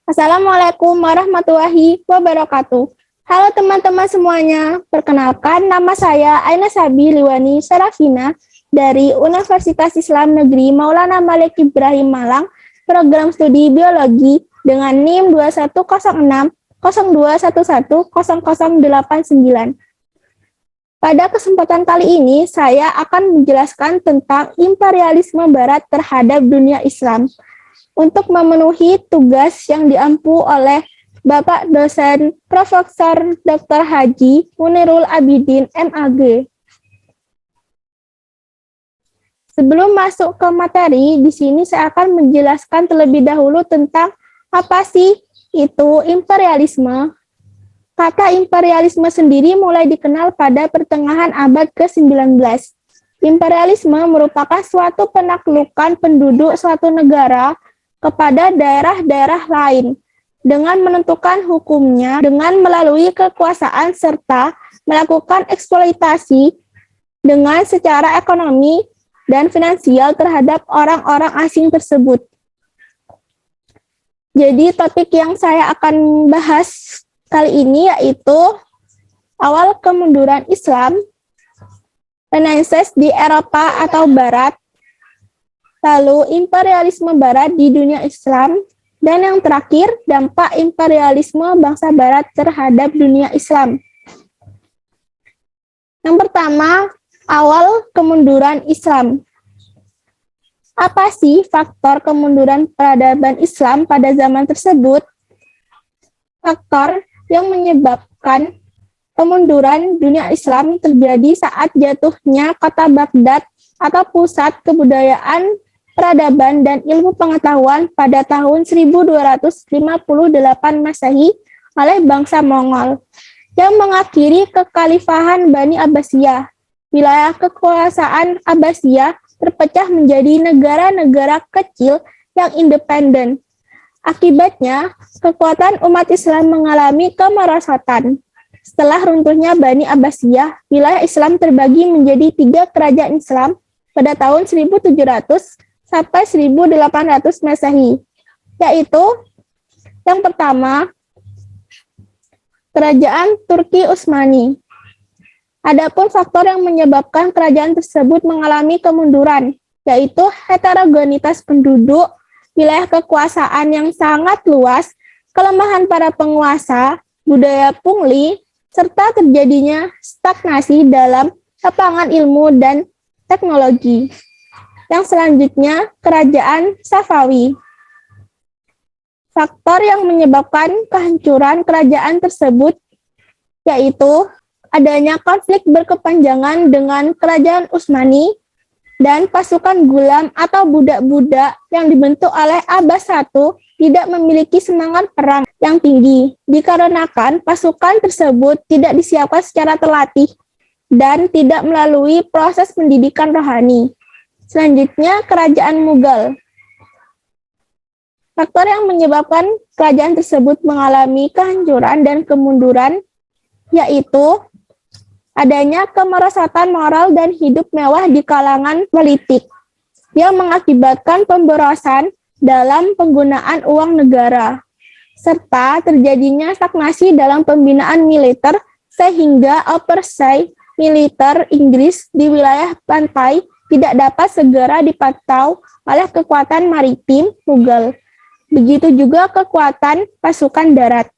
Assalamualaikum warahmatullahi wabarakatuh. Halo teman-teman semuanya, perkenalkan nama saya Aina Sabi Liwani Sarafina dari Universitas Islam Negeri Maulana Malik Ibrahim Malang, program studi biologi dengan NIM 2106-0211-0089. Pada kesempatan kali ini, saya akan menjelaskan tentang imperialisme Barat terhadap dunia Islam. Untuk memenuhi tugas yang diampu oleh Bapak dosen Profesor Dr. Haji Munirul Abidin MAG. Sebelum masuk ke materi, di sini saya akan menjelaskan terlebih dahulu tentang apa sih itu imperialisme. Kata imperialisme sendiri mulai dikenal pada pertengahan abad ke-19. Imperialisme merupakan suatu penaklukan penduduk suatu negara kepada daerah-daerah lain dengan menentukan hukumnya dengan melalui kekuasaan serta melakukan eksploitasi dengan secara ekonomi dan finansial terhadap orang-orang asing tersebut. Jadi topik yang saya akan bahas kali ini yaitu awal kemunduran Islam, Renaissance di Eropa atau Barat, lalu imperialisme Barat di dunia Islam, dan yang terakhir, dampak imperialisme bangsa Barat terhadap dunia Islam. Yang pertama, awal kemunduran Islam. Apa sih faktor kemunduran peradaban Islam pada zaman tersebut? Faktor yang menyebabkan kemunduran dunia Islam terjadi saat jatuhnya kota Baghdad atau pusat kebudayaan, peradaban, dan ilmu pengetahuan pada tahun 1258 Masehi oleh bangsa Mongol yang mengakhiri kekhalifahan Bani Abbasiyah. Wilayah kekuasaan Abbasiyah terpecah menjadi negara-negara kecil yang independen. Akibatnya, kekuatan umat Islam mengalami kemerosotan. Setelah runtuhnya Bani Abbasiyah, wilayah Islam terbagi menjadi 3 kerajaan Islam pada tahun 1700 sampai 1800 Masehi, yaitu yang pertama, Kerajaan Turki Utsmani. Adapun faktor yang menyebabkan kerajaan tersebut mengalami kemunduran, yaitu heterogenitas penduduk, wilayah kekuasaan yang sangat luas, kelemahan para penguasa, budaya pungli, serta terjadinya stagnasi dalam lapangan ilmu dan teknologi. Yang selanjutnya, Kerajaan Safawi. Faktor yang menyebabkan kehancuran kerajaan tersebut yaitu adanya konflik berkepanjangan dengan Kerajaan Utsmani dan pasukan gulam atau budak-budak yang dibentuk oleh Abbas I tidak memiliki semangat perang yang tinggi dikarenakan pasukan tersebut tidak disiapkan secara terlatih dan tidak melalui proses pendidikan rohani. Selanjutnya, Kerajaan Mughal. Faktor yang menyebabkan kerajaan tersebut mengalami kehancuran dan kemunduran yaitu adanya kemerosotan moral dan hidup mewah di kalangan politik yang mengakibatkan pemborosan dalam penggunaan uang negara, serta terjadinya stagnasi dalam pembinaan militer sehingga operasi militer Inggris di wilayah pantai tidak dapat segera dipantau oleh kekuatan maritim Mughal. Begitu juga kekuatan pasukan darat.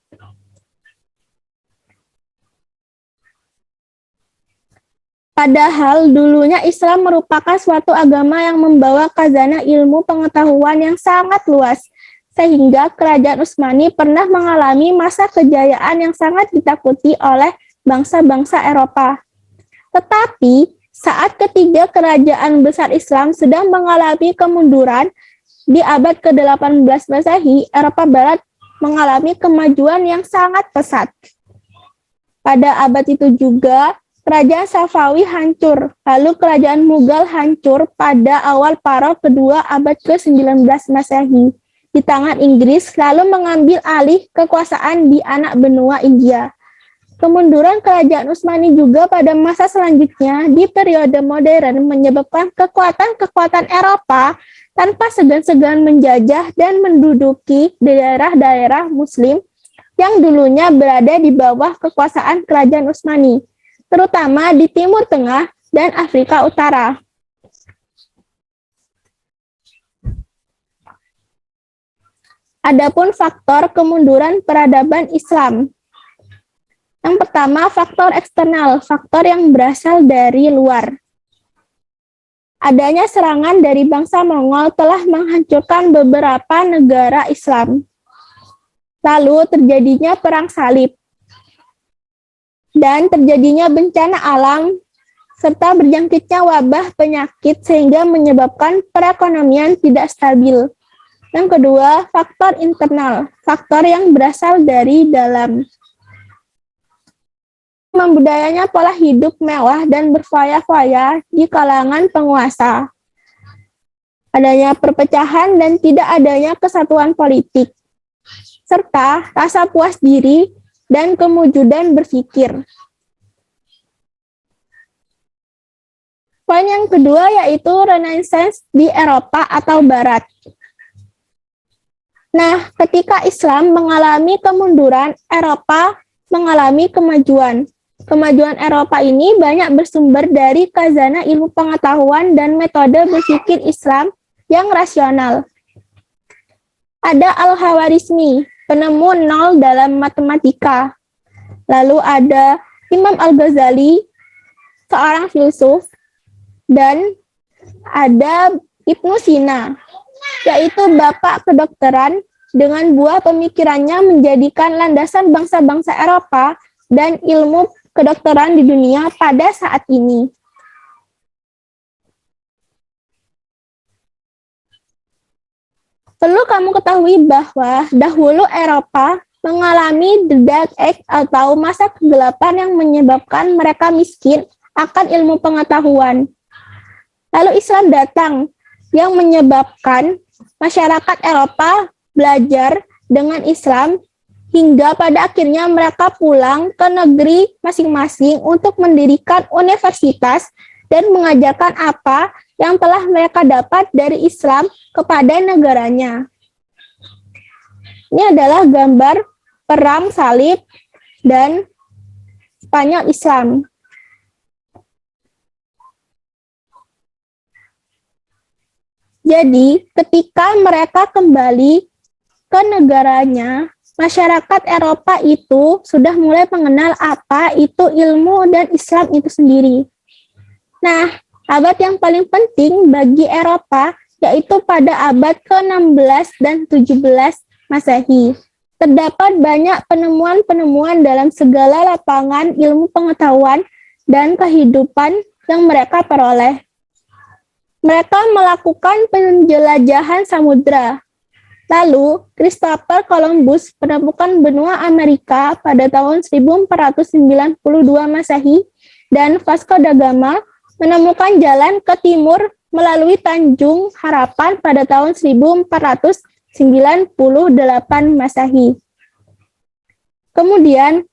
Padahal dulunya Islam merupakan suatu agama yang membawa khazanah ilmu pengetahuan yang sangat luas, sehingga kerajaan Utsmani pernah mengalami masa kejayaan yang sangat ditakuti oleh bangsa-bangsa Eropa. Tetapi saat ketiga kerajaan besar Islam sedang mengalami kemunduran di abad ke-18 Masehi, Eropa Barat mengalami kemajuan yang sangat pesat. Pada abad itu juga, Kerajaan Safawi hancur, lalu Kerajaan Mughal hancur pada awal paruh kedua abad ke-19 Masehi di tangan Inggris, lalu mengambil alih kekuasaan di anak benua India. Kemunduran kerajaan Utsmani juga pada masa selanjutnya di periode modern menyebabkan kekuatan-kekuatan Eropa tanpa segan-segan menjajah dan menduduki daerah-daerah Muslim yang dulunya berada di bawah kekuasaan kerajaan Utsmani, terutama di Timur Tengah dan Afrika Utara. Adapun faktor kemunduran peradaban Islam. Yang pertama, faktor eksternal, faktor yang berasal dari luar. Adanya serangan dari bangsa Mongol telah menghancurkan beberapa negara Islam. Lalu terjadinya perang salib dan terjadinya bencana alam serta berjangkitnya wabah penyakit sehingga menyebabkan perekonomian tidak stabil. Yang kedua, faktor internal, faktor yang berasal dari dalam. Membudayanya pola hidup mewah dan berfoya-foya di kalangan penguasa. Adanya perpecahan dan tidak adanya kesatuan politik, serta rasa puas diri dan kemujudan berpikir. Poin yang kedua yaitu Renaissance di Eropa atau Barat. Nah, ketika Islam mengalami kemunduran, Eropa mengalami kemajuan. Kemajuan Eropa ini banyak bersumber dari khazanah ilmu pengetahuan dan metode berpikir Islam yang rasional. Ada Al-Khawarizmi, penemu nol dalam matematika. Lalu ada Imam Al-Ghazali, seorang filsuf, dan ada Ibnu Sina, yaitu bapak kedokteran dengan buah pemikirannya menjadikan landasan bangsa-bangsa Eropa dan ilmu kedokteran di dunia pada saat ini. Perlu kamu ketahui bahwa dahulu Eropa mengalami the Dark Age atau masa kegelapan yang menyebabkan mereka miskin akan ilmu pengetahuan. Lalu Islam datang yang menyebabkan masyarakat Eropa belajar dengan Islam hingga pada akhirnya mereka pulang ke negeri masing-masing untuk mendirikan universitas dan mengajarkan apa yang telah mereka dapat dari Islam kepada negaranya. Ini adalah gambar perang salib dan Spanyol Islam. Jadi, ketika mereka kembali ke negaranya, masyarakat Eropa itu sudah mulai mengenal apa itu ilmu dan Islam itu sendiri. Nah, abad yang paling penting bagi Eropa yaitu pada abad ke-16 dan 17 Masehi. Terdapat banyak penemuan-penemuan dalam segala lapangan ilmu pengetahuan dan kehidupan yang mereka peroleh. Mereka melakukan penjelajahan samudra. Lalu, Christopher Columbus menemukan benua Amerika pada tahun 1492 Masehi dan Vasco da Gama menemukan jalan ke timur melalui Tanjung Harapan pada tahun 1498 Masehi. Kemudian,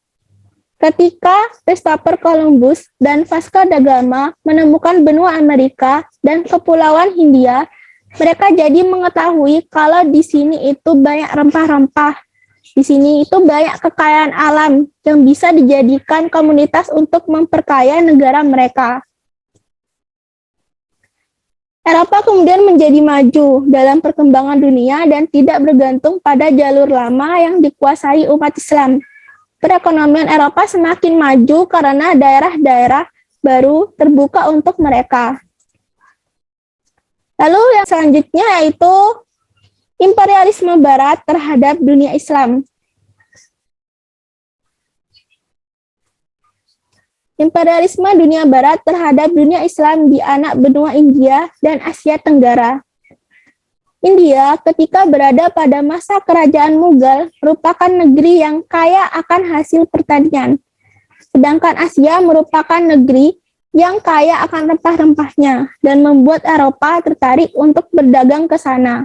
ketika Christopher Columbus dan Vasco da Gama menemukan benua Amerika dan Kepulauan Hindia, mereka jadi mengetahui kalau di sini itu banyak rempah-rempah. Di sini itu banyak kekayaan alam yang bisa dijadikan komunitas untuk memperkaya negara mereka. Eropa kemudian menjadi maju dalam perkembangan dunia dan tidak bergantung pada jalur lama yang dikuasai umat Islam. Perekonomian Eropa semakin maju karena daerah-daerah baru terbuka untuk mereka. Lalu yang selanjutnya yaitu imperialisme Barat terhadap dunia Islam. Imperialisme dunia Barat terhadap dunia Islam di anak benua India dan Asia Tenggara. India ketika berada pada masa kerajaan Mughal merupakan negeri yang kaya akan hasil pertanian. Sedangkan Asia merupakan negeri yang kaya akan rempah-rempahnya dan membuat Eropa tertarik untuk berdagang ke sana.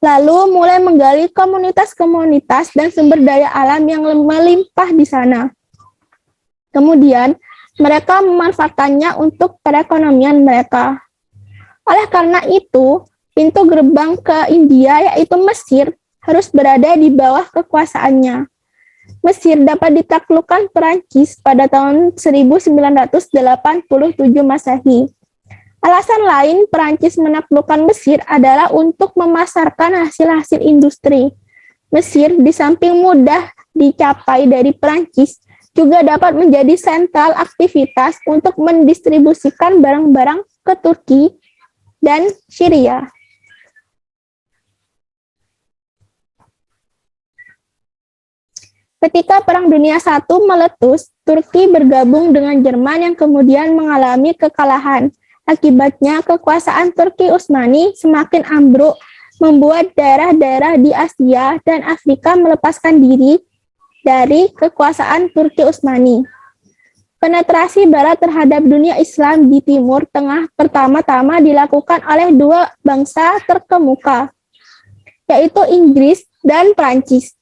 Lalu mulai menggali komunitas-komunitas dan sumber daya alam yang melimpah di sana. Kemudian, mereka memanfaatkannya untuk perekonomian mereka. Oleh karena itu, pintu gerbang ke India, yaitu Mesir, harus berada di bawah kekuasaannya. Mesir dapat ditaklukkan Perancis pada tahun 1987 Masehi. Alasan lain Perancis menaklukkan Mesir adalah untuk memasarkan hasil-hasil industri. Mesir, di samping mudah dicapai dari Perancis, juga dapat menjadi sentral aktivitas untuk mendistribusikan barang-barang ke Turki dan Syria. Ketika Perang Dunia I meletus, Turki bergabung dengan Jerman yang kemudian mengalami kekalahan. Akibatnya, kekuasaan Turki Utsmani semakin ambruk, membuat daerah-daerah di Asia dan Afrika melepaskan diri dari kekuasaan Turki Utsmani. Penetrasi Barat terhadap dunia Islam di Timur Tengah pertama-tama dilakukan oleh dua bangsa terkemuka, yaitu Inggris dan Prancis.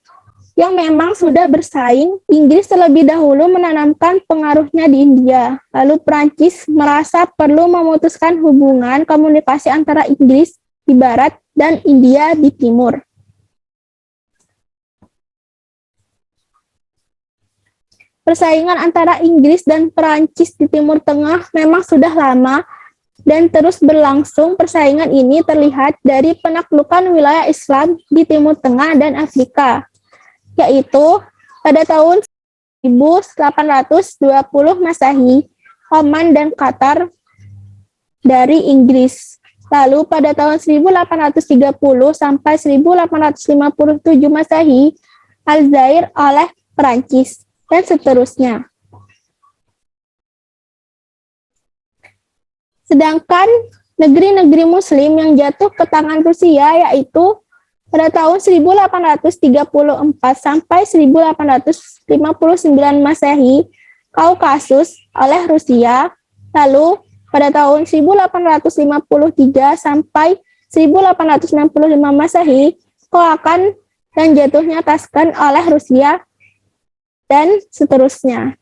Yang memang sudah bersaing, Inggris terlebih dahulu menanamkan pengaruhnya di India. Lalu Prancis merasa perlu memutuskan hubungan komunikasi antara Inggris di barat dan India di timur. Persaingan antara Inggris dan Prancis di Timur Tengah memang sudah lama dan terus berlangsung. Persaingan ini terlihat dari penaklukan wilayah Islam di Timur Tengah dan Afrika, yaitu pada tahun 1820 Masehi, Oman dan Qatar dari Inggris. Lalu pada tahun 1830 sampai 1857 Masehi, Aljazair oleh Perancis, dan seterusnya. Sedangkan negeri-negeri Muslim yang jatuh ke tangan Rusia, yaitu pada tahun 1834 sampai 1859 Masehi, Kaukasus oleh Rusia. Lalu pada tahun 1853 sampai 1865 Masehi, Koakan dan jatuhnya Tashkent oleh Rusia, dan seterusnya.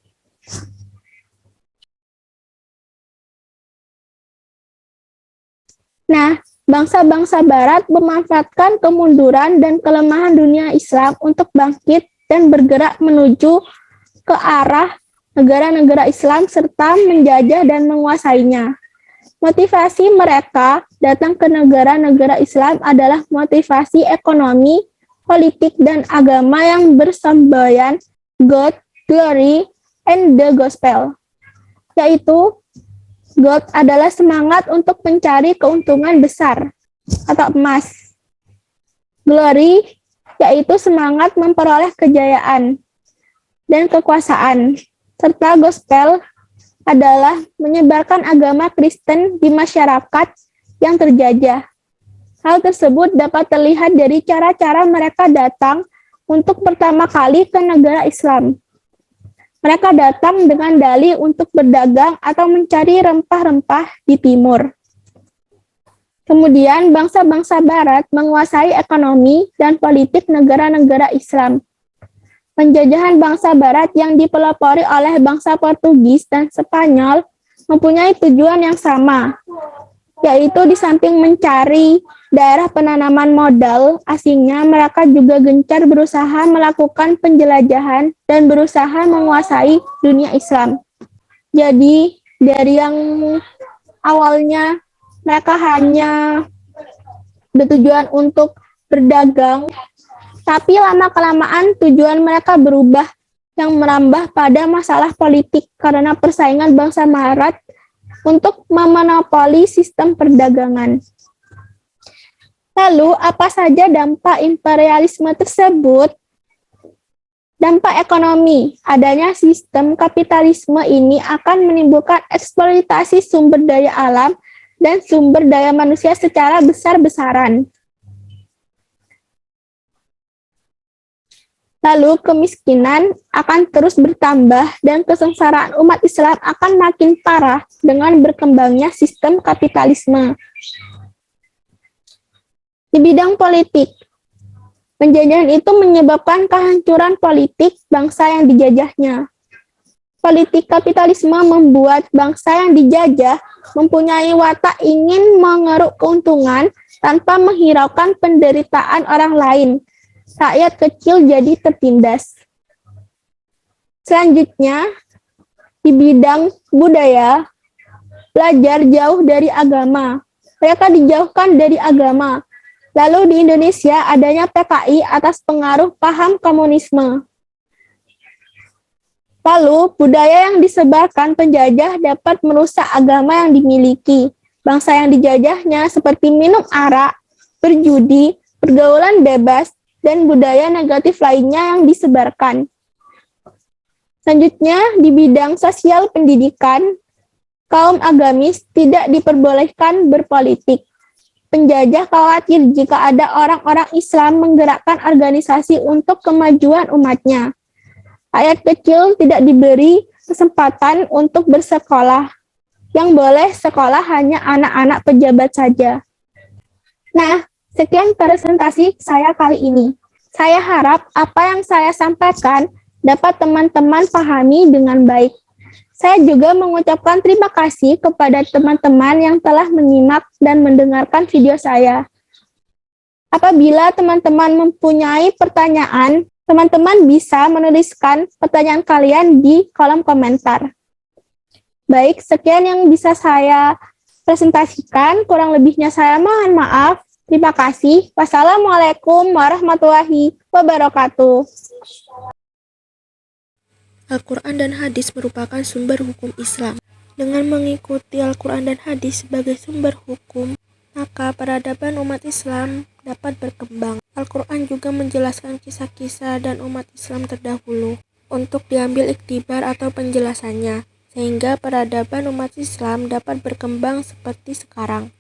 Nah, bangsa-bangsa Barat memanfaatkan kemunduran dan kelemahan dunia Islam untuk bangkit dan bergerak menuju ke arah negara-negara Islam serta menjajah dan menguasainya. Motivasi mereka datang ke negara-negara Islam adalah motivasi ekonomi, politik, dan agama yang bersemboyan God, glory, and the gospel, yaitu God adalah semangat untuk mencari keuntungan besar atau emas. Glory, yaitu semangat memperoleh kejayaan dan kekuasaan. Serta gospel adalah menyebarkan agama Kristen di masyarakat yang terjajah. Hal tersebut dapat terlihat dari cara-cara mereka datang untuk pertama kali ke negara Islam. Mereka datang dengan dalih untuk berdagang atau mencari rempah-rempah di timur. Kemudian bangsa-bangsa Barat menguasai ekonomi dan politik negara-negara Islam. Penjajahan bangsa Barat yang dipelopori oleh bangsa Portugis dan Spanyol mempunyai tujuan yang sama, yaitu di samping mencari daerah penanaman modal asingnya, mereka juga gencar berusaha melakukan penjelajahan dan berusaha menguasai dunia Islam. Jadi, dari yang awalnya mereka hanya bertujuan untuk berdagang, tapi lama-kelamaan tujuan mereka berubah yang merambah pada masalah politik karena persaingan bangsa Barat untuk memonopoli sistem perdagangan. Lalu, apa saja dampak imperialisme tersebut? Dampak ekonomi, adanya sistem kapitalisme ini akan menimbulkan eksploitasi sumber daya alam dan sumber daya manusia secara besar-besaran. Lalu, kemiskinan akan terus bertambah dan kesengsaraan umat Islam akan makin parah dengan berkembangnya sistem kapitalisme. Di bidang politik, penjajahan itu menyebabkan kehancuran politik bangsa yang dijajahnya. Politik kapitalisme membuat bangsa yang dijajah mempunyai watak ingin mengeruk keuntungan tanpa menghiraukan penderitaan orang lain. Rakyat kecil jadi tertindas. Selanjutnya, di bidang budaya, belajar jauh dari agama. Mereka dijauhkan dari agama. Lalu di Indonesia adanya PKI atas pengaruh paham komunisme. Lalu, budaya yang disebarkan penjajah dapat merusak agama yang dimiliki. Bangsa yang dijajahnya seperti minum arak, berjudi, pergaulan bebas, dan budaya negatif lainnya yang disebarkan. Selanjutnya, di bidang sosial pendidikan, kaum agamis tidak diperbolehkan berpolitik. Penjajah khawatir jika ada orang-orang Islam menggerakkan organisasi untuk kemajuan umatnya. Rakyat kecil tidak diberi kesempatan untuk bersekolah. Yang boleh sekolah hanya anak-anak pejabat saja. Nah, sekian presentasi saya kali ini. Saya harap apa yang saya sampaikan dapat teman-teman pahami dengan baik. Saya juga mengucapkan terima kasih kepada teman-teman yang telah menyimak dan mendengarkan video saya. Apabila teman-teman mempunyai pertanyaan, teman-teman bisa menuliskan pertanyaan kalian di kolom komentar. Baik, sekian yang bisa saya presentasikan. Kurang lebihnya saya mohon maaf. Terima kasih. Wassalamualaikum warahmatullahi wabarakatuh. Al-Quran dan hadis merupakan sumber hukum Islam. Dengan mengikuti Al-Quran dan hadis sebagai sumber hukum, maka peradaban umat Islam dapat berkembang. Al-Quran juga menjelaskan kisah-kisah dan umat Islam terdahulu untuk diambil iktibar atau penjelasannya, sehingga peradaban umat Islam dapat berkembang seperti sekarang.